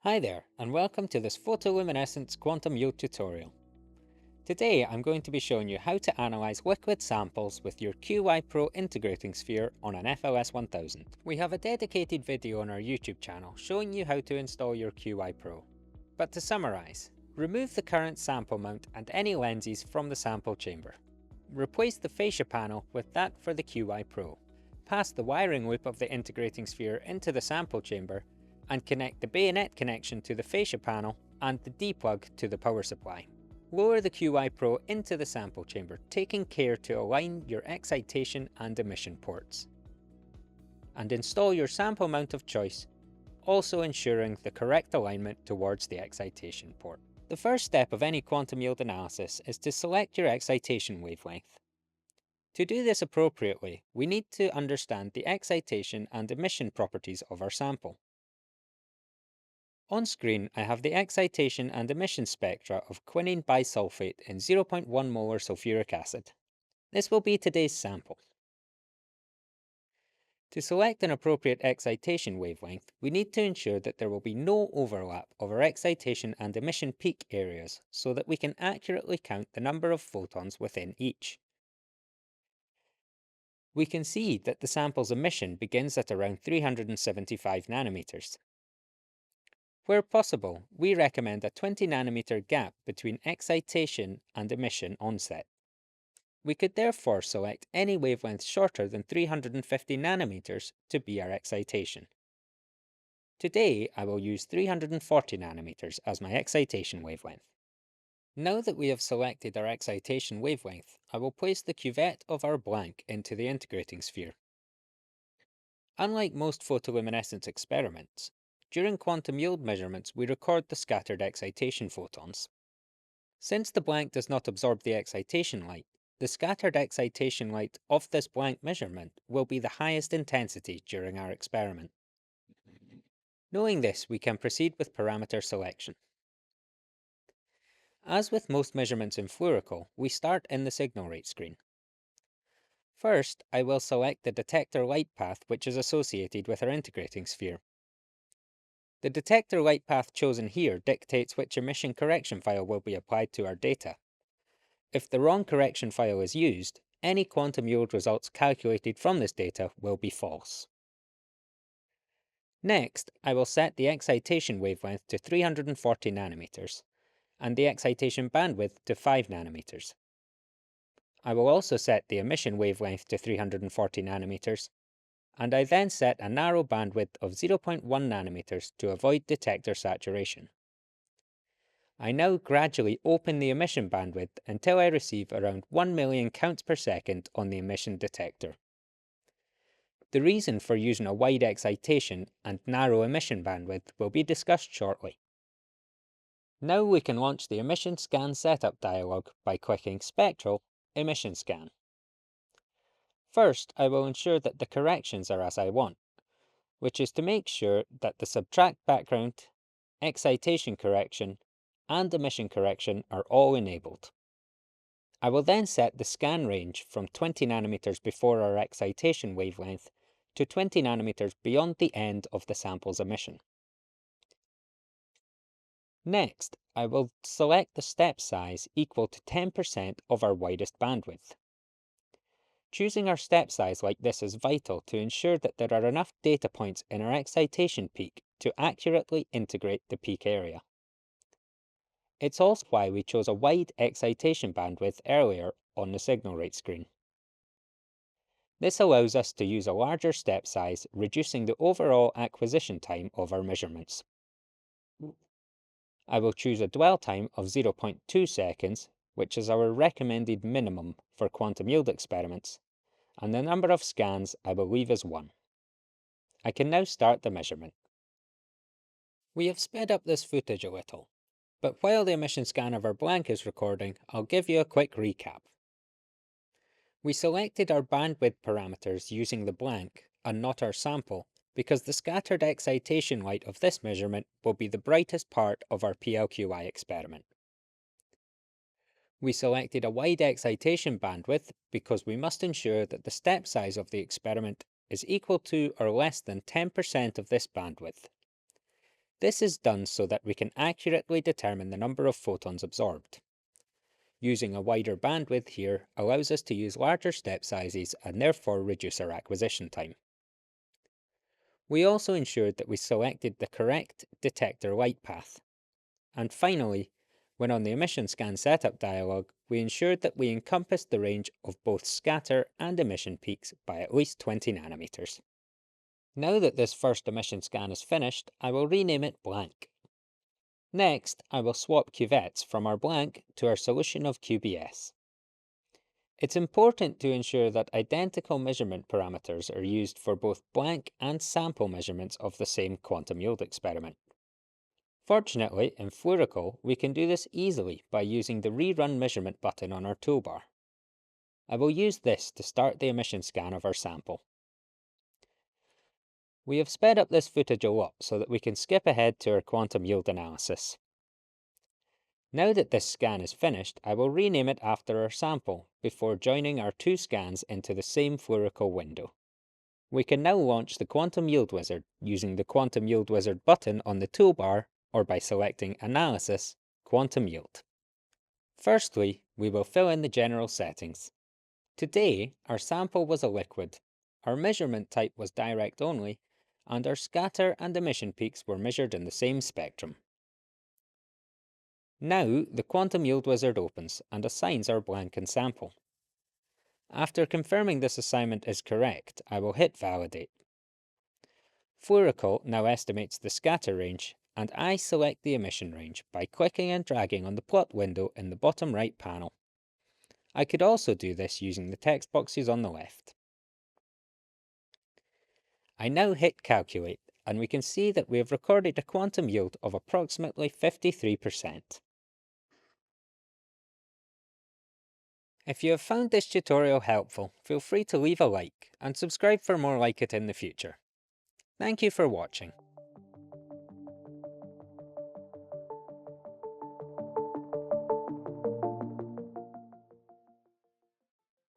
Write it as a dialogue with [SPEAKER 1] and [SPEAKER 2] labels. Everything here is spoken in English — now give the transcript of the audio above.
[SPEAKER 1] Hi there, and welcome to this photoluminescence quantum yield tutorial. Today I'm going to be showing you how to analyze liquid samples with your QYPro integrating sphere on an FLS1000. We have a dedicated video on our YouTube channel showing you how to install your QYPro. But to summarize, remove the current sample mount and any lenses from the sample chamber. Replace the fascia panel with that for the QYPro. Pass the wiring loop of the integrating sphere into the sample chamber and connect the bayonet connection to the fascia panel and the D-plug to the power supply. Lower the QYPro into the sample chamber, taking care to align your excitation and emission ports. And install your sample mount of choice, also ensuring the correct alignment towards the excitation port. The first step of any quantum yield analysis is to select your excitation wavelength. To do this appropriately, we need to understand the excitation and emission properties of our sample. On screen, I have the excitation and emission spectra of quinine bisulfate in 0.1 molar sulfuric acid. This will be today's sample. To select an appropriate excitation wavelength, we need to ensure that there will be no overlap of our excitation and emission peak areas so that we can accurately count the number of photons within each. We can see that the sample's emission begins at around 375 nanometers. Where possible, we recommend a 20 nanometer gap between excitation and emission onset. We could therefore select any wavelength shorter than 350 nanometers to be our excitation. Today, I will use 340 nanometers as my excitation wavelength. Now that we have selected our excitation wavelength, I will place the cuvette of our blank into the integrating sphere. Unlike most photoluminescence experiments, during quantum yield measurements we record the scattered excitation photons. Since the blank does not absorb the excitation light, the scattered excitation light of this blank measurement will be the highest intensity during our experiment. Knowing this, we can proceed with parameter selection. As with most measurements in fluorical, we start in the signal rate screen. First, I will select the detector light path which is associated with our integrating sphere. The detector light path chosen here dictates which emission correction file will be applied to our data. If the wrong correction file is used, any quantum yield results calculated from this data will be false. Next, I will set the excitation wavelength to 340 nanometers and the excitation bandwidth to 5 nanometers. I will also set the emission wavelength to 340 nanometers, and I then set a narrow bandwidth of 0.1 nanometers to avoid detector saturation. I now gradually open the emission bandwidth until I receive around 1 million counts per second on the emission detector. The reason for using a wide excitation and narrow emission bandwidth will be discussed shortly. Now we can launch the emission scan setup dialog by clicking Spectral Emission Scan. First, I will ensure that the corrections are as I want, which is to make sure that the subtract background, excitation correction, and emission correction are all enabled. I will then set the scan range from 20 nanometers before our excitation wavelength to 20 nanometers beyond the end of the sample's emission. Next, I will select the step size equal to 10% of our widest bandwidth. Choosing our step size like this is vital to ensure that there are enough data points in our excitation peak to accurately integrate the peak area. It's also why we chose a wide excitation bandwidth earlier on the signal rate screen. This allows us to use a larger step size, reducing the overall acquisition time of our measurements. I will choose a dwell time of 0.2 seconds, which is our recommended minimum for quantum yield experiments, and the number of scans I will leave as 1. I can now start the measurement. We have sped up this footage a little, but while the emission scan of our blank is recording, I'll give you a quick recap. We selected our bandwidth parameters using the blank and not our sample because the scattered excitation light of this measurement will be the brightest part of our PLQY experiment. We selected a wide excitation bandwidth because we must ensure that the step size of the experiment is equal to or less than 10% of this bandwidth. This is done so that we can accurately determine the number of photons absorbed. Using a wider bandwidth here allows us to use larger step sizes and therefore reduce our acquisition time. We also ensured that we selected the correct detector light path. And finally, when on the emission scan setup dialog, we ensured that we encompassed the range of both scatter and emission peaks by at least 20 nanometers. Now that this first emission scan is finished, I will rename it blank. Next, I will swap cuvettes from our blank to our solution of QBS. It's important to ensure that identical measurement parameters are used for both blank and sample measurements of the same quantum yield experiment. Fortunately, in Fluorical, we can do this easily by using the Rerun Measurement button on our toolbar. I will use this to start the emission scan of our sample. We have sped up this footage a lot so that we can skip ahead to our quantum yield analysis. Now that this scan is finished, I will rename it after our sample before joining our two scans into the same Fluorical window. We can now launch the Quantum Yield Wizard using the Quantum Yield Wizard button on the toolbar or by selecting Analysis, Quantum Yield. Firstly, we will fill in the general settings. Today, our sample was a liquid, our measurement type was direct only, and our scatter and emission peaks were measured in the same spectrum. Now, the Quantum Yield Wizard opens and assigns our blank and sample. After confirming this assignment is correct, I will hit Validate. Fluorical now estimates the scatter range, and I select the emission range by clicking and dragging on the plot window in the bottom right panel. I could also do this using the text boxes on the left. I now hit Calculate, and we can see that we have recorded a quantum yield of approximately 53%. If you have found this tutorial helpful, feel free to leave a like and subscribe for more like it in the future. Thank you for watching.